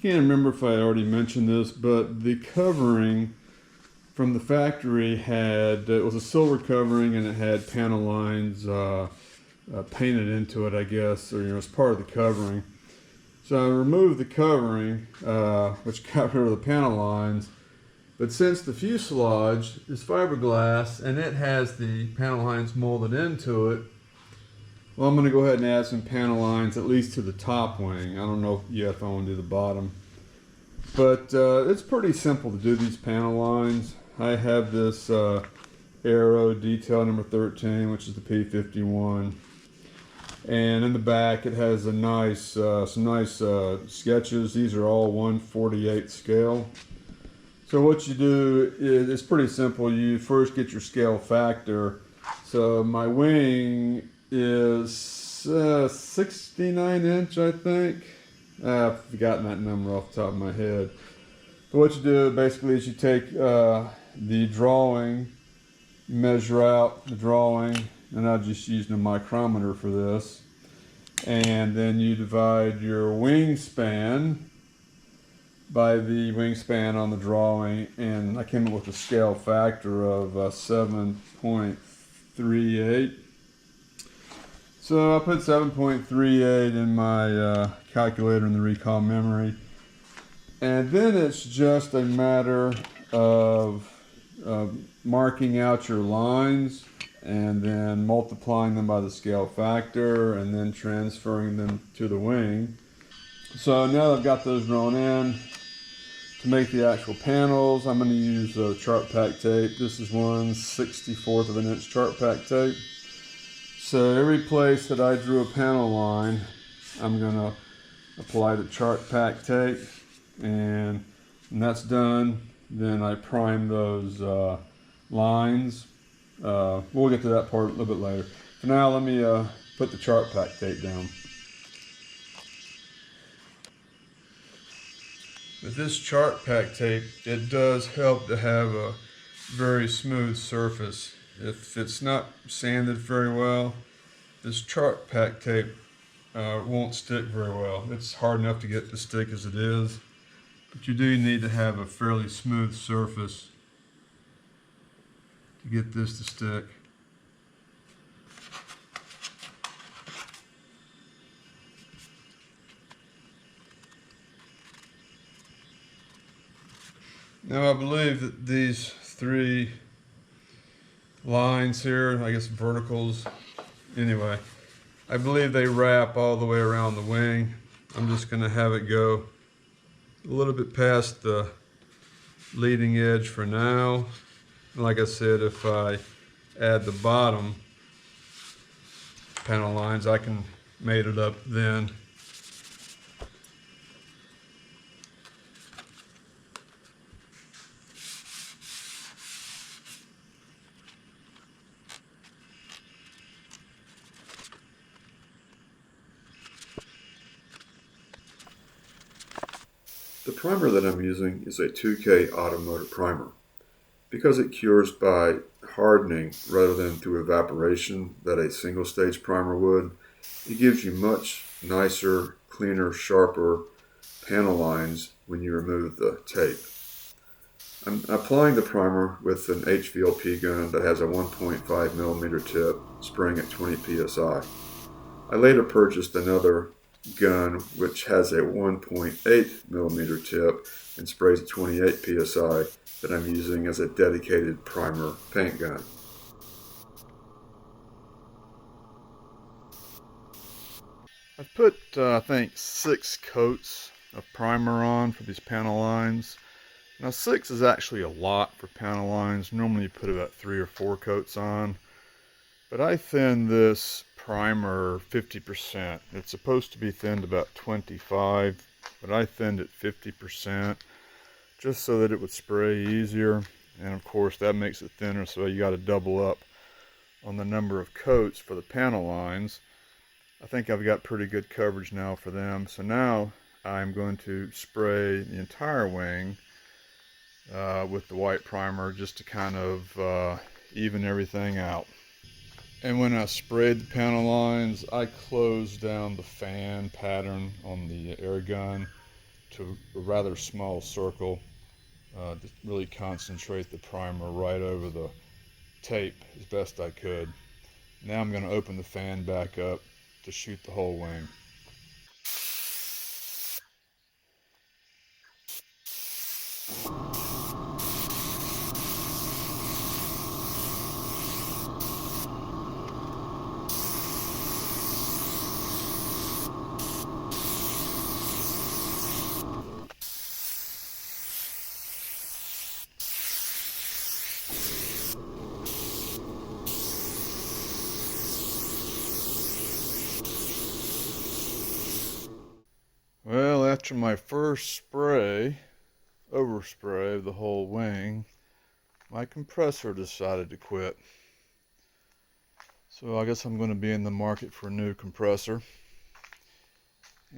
can't remember if I already mentioned this, but the covering from the factory it was a silver covering, and it had panel lines painted into it, I guess, or as part of the covering. So I removed the covering, which got rid of the panel lines. But since the fuselage is fiberglass and it has the panel lines molded into it, well, I'm going to go ahead and add some panel lines, at least to the top wing. I don't know yet if I want to do the bottom. But it's pretty simple to do these panel lines. I have this Aero detail number 13, which is the P51. And in the back it has some nice sketches. These are all 1/48 scale. So what you do is, it's pretty simple. You first get your scale factor. So my wing is 69 inch, I think. I've forgotten that number off the top of my head. But what you do basically is you take the drawing, measure out the drawing, and I'm just using a micrometer for this. And then you divide your wingspan by the wingspan on the drawing, and I came up with a scale factor of 7.38. So I put 7.38 in my calculator in the recall memory, and then it's just a matter of marking out your lines and then multiplying them by the scale factor and then transferring them to the wing. So now that I've got those drawn in, to make the actual panels, I'm going to use chart pack tape. This is 1/64 of an inch chart pack tape. So every place that I drew a panel line, I'm going to apply the chart pack tape, and when that's done, then I prime those lines. We'll get to that part a little bit later. For now, let me put the chart pack tape down. With this chart pack tape, it does help to have a very smooth surface. If it's not sanded very well, this chart pack tape won't stick very well. It's hard enough to get to stick as it is, but you do need to have a fairly smooth surface to get this to stick. Now I believe that these three lines here, I guess verticals, anyway, I believe they wrap all the way around the wing. I'm just going to have it go a little bit past the leading edge for now. And like I said, if I add the bottom panel lines, I can mate it up then. The primer that I'm using is a 2K automotive primer. Because it cures by hardening rather than through evaporation that a single stage primer would, it gives you much nicer, cleaner, sharper panel lines when you remove the tape. I'm applying the primer with an HVLP gun that has a 1.5mm tip spraying at 20 psi. I later purchased another gun which has a 1.8mm tip and sprays at 28 psi that I'm using as a dedicated primer paint gun. I've put I think 6 coats of primer on for these panel lines. Now 6 is actually a lot for panel lines. Normally you put about 3 or 4 coats on, but I thinned this primer 50%. It's supposed to be thinned about 25, but I thinned it 50% just so that it would spray easier, and of course that makes it thinner, so you got to double up on the number of coats for the panel lines. I think I've got pretty good coverage now for them, so now I'm going to spray the entire wing with the white primer just to kind of even everything out. And when I sprayed the panel lines, I closed down the fan pattern on the air gun to a rather small circle to really concentrate the primer right over the tape as best I could. Now I'm going to open the fan back up to shoot the whole wing. Well, after my first overspray of the whole wing, my compressor decided to quit. So I guess I'm going to be in the market for a new compressor.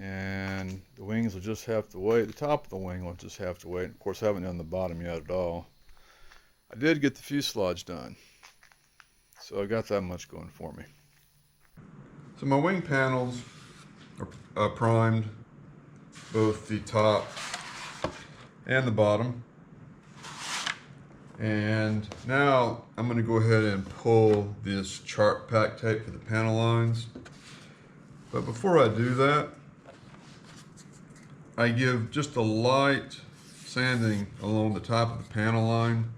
And the wings will just have to wait. The top of the wing will just have to wait. Of course, I haven't done the bottom yet at all. I did get the fuselage done, so I got that much going for me. So my wing panels are primed, both the top and the bottom. And now I'm going to go ahead and pull this chart pack tape for the panel lines. But before I do that, I give just a light sanding along the top of the panel line.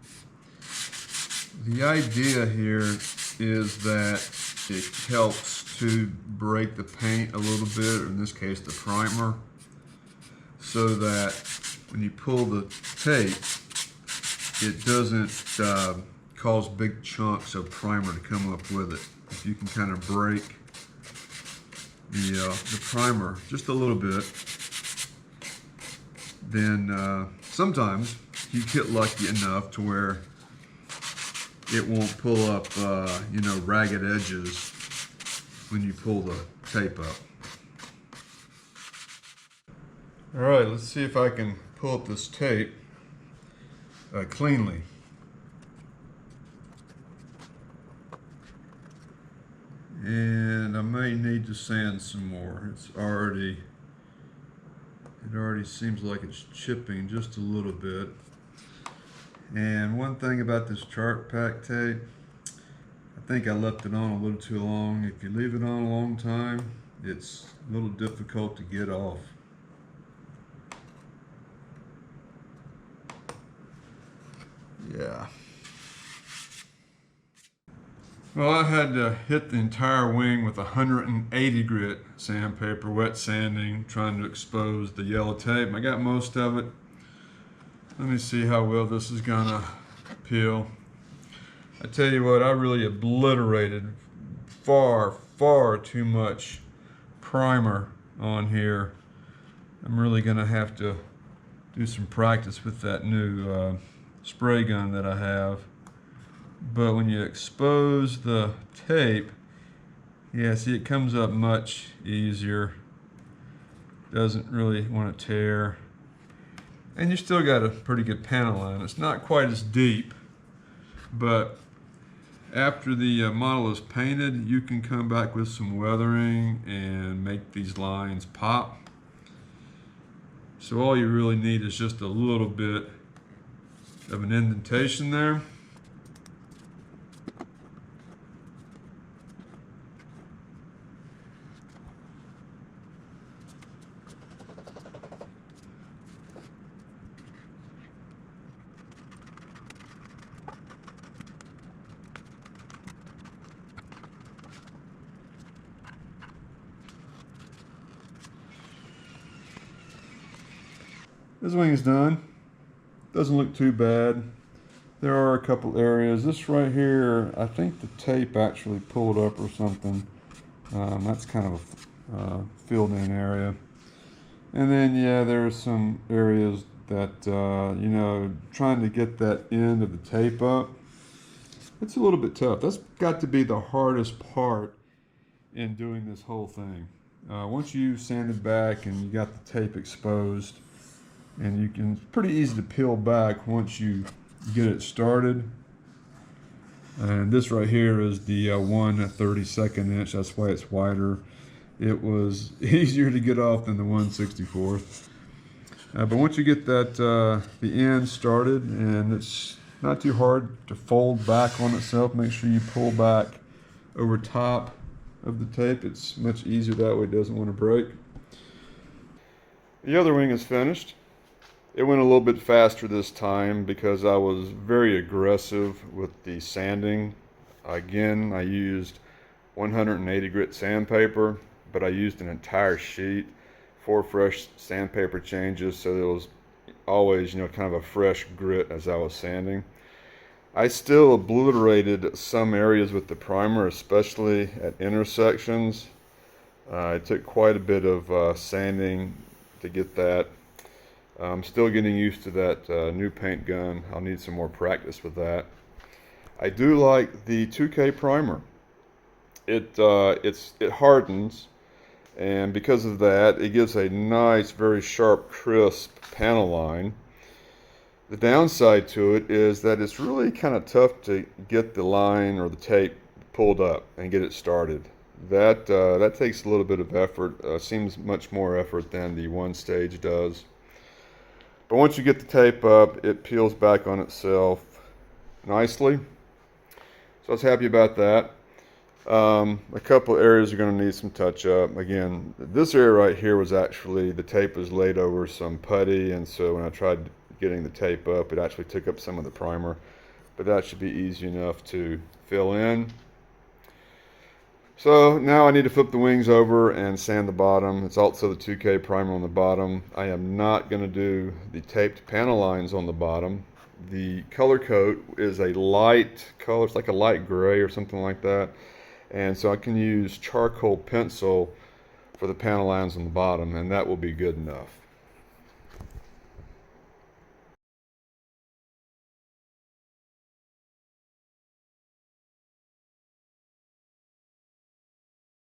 The idea here is that it helps to break the paint a little bit, or in this case the primer, so that when you pull the tape, it doesn't cause big chunks of primer to come up with it. If you can kind of break the primer just a little bit, then sometimes you get lucky enough to where it won't pull up, ragged edges when you pull the tape up. All right, let's see if I can pull up this tape cleanly. And I may need to sand some more. It already seems like it's chipping just a little bit. And one thing about this chart pack tape, I think I left it on a little too long. If you leave it on a long time, it's a little difficult to get off. Yeah. Well, I had to hit the entire wing with 180 grit sandpaper, wet sanding, trying to expose the yellow tape. I got most of it. Let me see how well this is gonna peel. I tell you what, I really obliterated far too much primer on here. I'm really gonna have to do some practice with that new spray gun that I have. But when you expose the tape, yeah, see, it comes up much easier. Doesn't really want to tear. And you still got a pretty good panel line. It's not quite as deep, but after the model is painted, you can come back with some weathering and make these lines pop. So all you really need is just a little bit of an indentation there. This wing is done. Doesn't look too bad. There are a couple areas. This right here, I think the tape actually pulled up or something. That's kind of a filled in area. And then, yeah, there's some areas that, trying to get that end of the tape up, it's a little bit tough. That's got to be the hardest part in doing this whole thing. Once you sand it back and you got the tape exposed, and it's pretty easy to peel back once you get it started. And this right here is the 1/32 inch. That's why it's wider. It was easier to get off than the 1/64. But once you get that the end started, and it's not too hard to fold back on itself, make sure you pull back over top of the tape. It's much easier that way, it doesn't want to break. The other wing is finished. It went a little bit faster this time because I was very aggressive with the sanding. Again, I used 180 grit sandpaper, but I used an entire sheet, 4 fresh sandpaper changes, so there was always, kind of a fresh grit as I was sanding. I still obliterated some areas with the primer, especially at intersections. It took quite a bit of sanding to get that. I'm still getting used to that new paint gun. I'll need some more practice with that. I do like the 2K primer. It hardens, and because of that, it gives a nice, very sharp, crisp panel line. The downside to it is that it's really kind of tough to get the line or the tape pulled up and get it started. That takes a little bit of effort. Seems much more effort than the one stage does. But once you get the tape up, it peels back on itself nicely. So I was happy about that. A couple areas are going to need some touch up. Again, this area right here was actually, the tape was laid over some putty, and so when I tried getting the tape up, it actually took up some of the primer, but that should be easy enough to fill in. So now I need to flip the wings over and sand the bottom. It's also the 2K primer on the bottom. I am not going to do the taped panel lines on the bottom. The color coat is a light color, it's like a light gray or something like that. And so I can use charcoal pencil for the panel lines on the bottom, and that will be good enough.